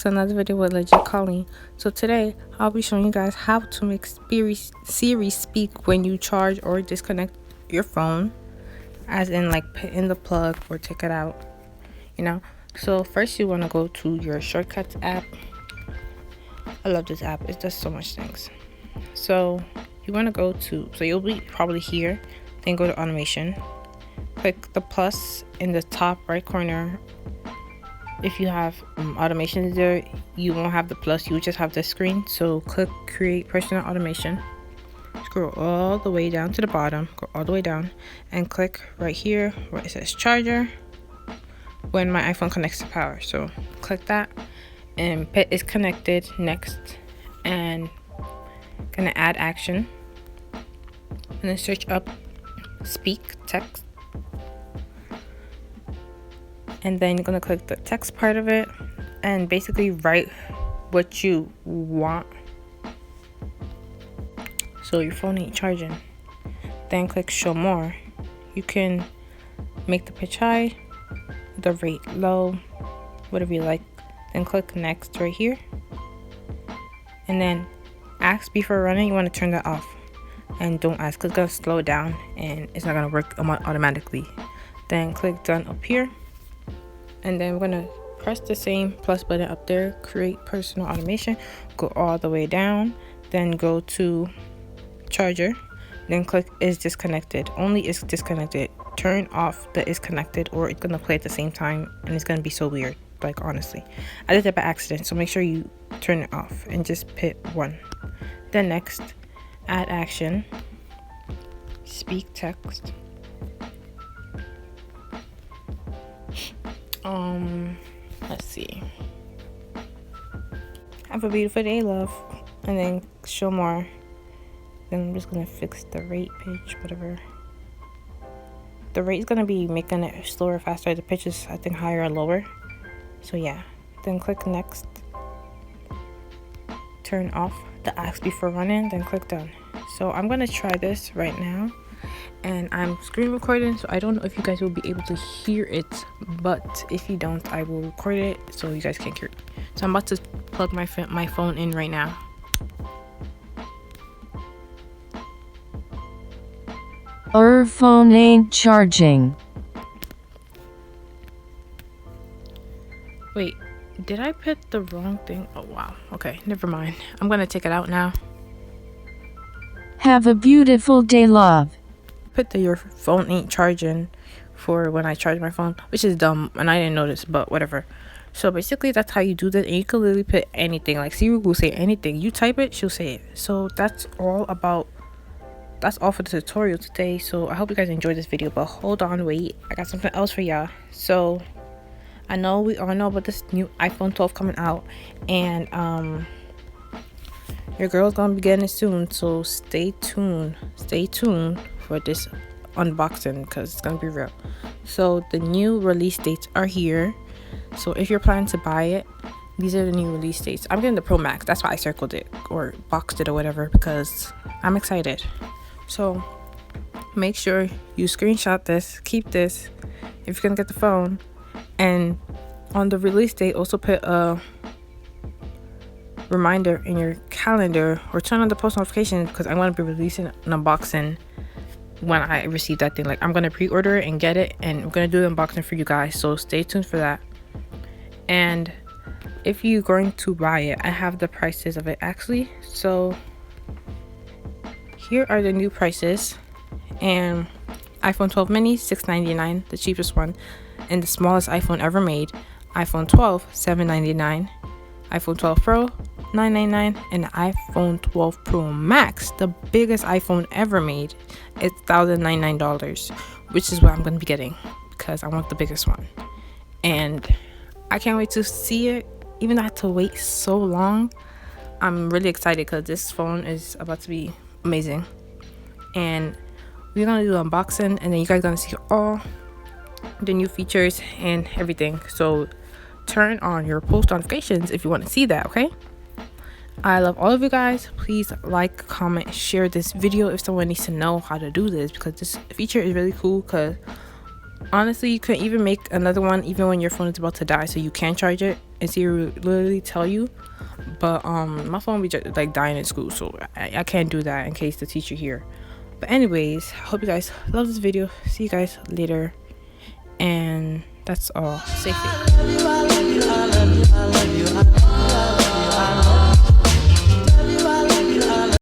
to another video with Legit Colleen. So today I'll be showing you guys how to make Siri speak when you charge or disconnect your phone, as in like put in the plug or take it out, So first you want to go to your shortcuts app. I love this app, it does so much things. So you want to go to, so you'll be probably here, then go to automation, click the plus in the top right corner. If you have automations there, you won't have the plus, you just have the screen. So click create personal automation, scroll all the way down to the bottom, go all the way down and click right here where it says charger when my iPhone connects to power. So click that and pet is connected. Next, and gonna add action and then search up speak text, and then you're gonna click the text part of it and basically write what you want. So your phone ain't charging. Then click show more. You can make the pitch high, the rate low, whatever you like. Then click next right here, and then ask before running. You want to turn that off, and don't ask because it's gonna slow it down and it's not gonna work automatically. Then click done up here, and then we're gonna press the same plus button up there, create personal automation, go all the way down, then go to charger, then click is disconnected. Only is disconnected. Turn off the is connected or it's gonna play at the same time and it's gonna be so weird. Like honestly, I did that by accident, so make sure you turn it off and just hit 1. Then next, add action, speak text. Let's see. Have a beautiful day, love. And then show more. Then I'm just gonna fix the rate, pitch, whatever. The rate is gonna be making it slower, faster. The pitch is, I think, higher or lower. So yeah. Then click next. Turn off the ask before running. Then click done. So I'm gonna try this right now. And I'm screen recording, so I don't know if you guys will be able to hear it, but if you don't, I will record it so you guys can hear it. So I'm about to plug my phone in right now. Our phone ain't charging. Wait, did I put the wrong thing? Oh wow, okay, never mind. I'm gonna take it out now. Have a beautiful day, love. Put your phone ain't charging for when I charge my phone, which is dumb and I didn't notice, but whatever. So basically that's how you do that, and you can literally put anything. Like Siri will say anything, you type it, she'll say it. So that's all for the tutorial today. So I hope you guys enjoyed this video, but hold on, wait, I got something else for y'all. So I know we all know about this new iPhone 12 coming out, and your girl's gonna be getting it soon, so stay tuned for this unboxing because it's gonna be real. So the new release dates are here, so if you're planning to buy it, these are the new release dates. I'm getting the Pro Max, that's why I circled it or boxed it or whatever, because I'm excited. So make sure you screenshot this, keep this if you're gonna get the phone, and on the release date also put a reminder in your calendar or turn on the post notifications, because I'm going to be releasing an unboxing when I receive that thing. Like I'm going to pre-order it and get it, and I'm going to do the unboxing for you guys, so stay tuned for that. And if you're going to buy it, I have the prices of it actually. So here are the new prices. And iPhone 12 mini $699, the cheapest one and the smallest iPhone ever made. iPhone 12 $799, iPhone 12 Pro $999, and the iPhone 12 Pro Max, the biggest iPhone ever made, it's $1,099, which is what I'm going to be getting because I want the biggest one. And I can't wait to see it, even though I had to wait so long. I'm really excited because this phone is about to be amazing, and we're going to do an unboxing, and then you guys are going to see all the new features and everything. So turn on your post notifications if you want to see that, okay? I love all of you guys. Please like, comment, share this video if someone needs to know how to do this, because this feature is really cool, because Honestly, you could even make another one even when your phone is about to die, so you can charge it and see literally tell you. But my phone be just like dying in school, so I can't do that in case the teacher here. But anyways, hope you guys love this video. See you guys later, and that's all. Stay safe.